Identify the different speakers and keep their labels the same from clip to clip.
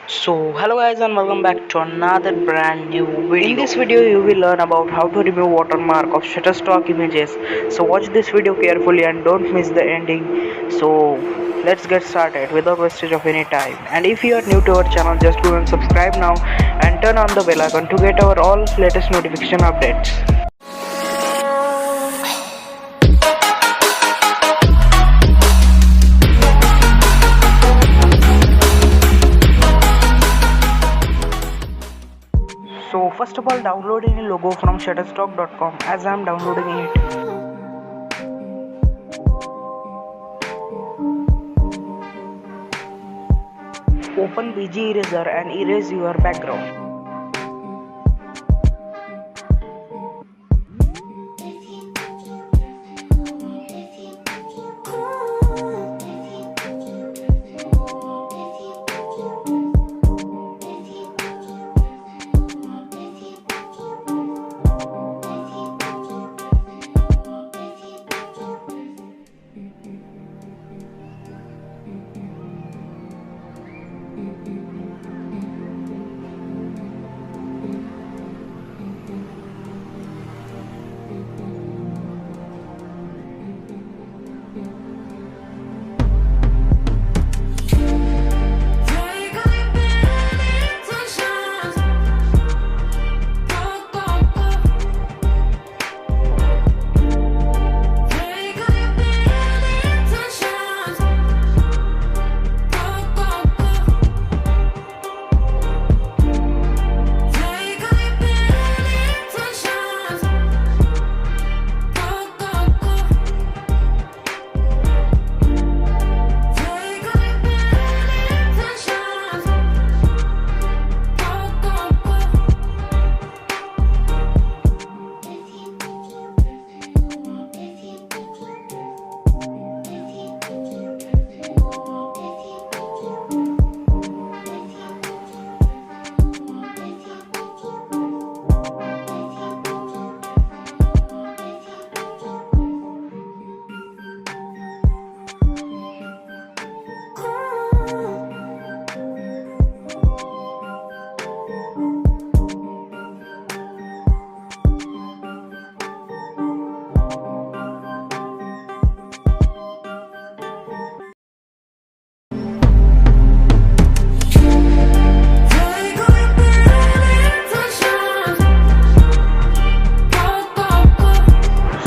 Speaker 1: So hello guys and welcome back to another brand new video. In this video you will learn about how to remove watermark of Shutterstock images. So watch this video carefully and don't miss the ending. So let's get started without wastage of any time. And if you are new to our channel, just go and subscribe now and turn on the bell icon to get our all latest notification updates. So first of all, download any logo from shutterstock.com as I am downloading it. Open BG eraser and erase your background.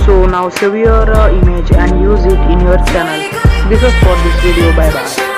Speaker 1: So now save your image and use it in your channel. This is for this video. Bye bye.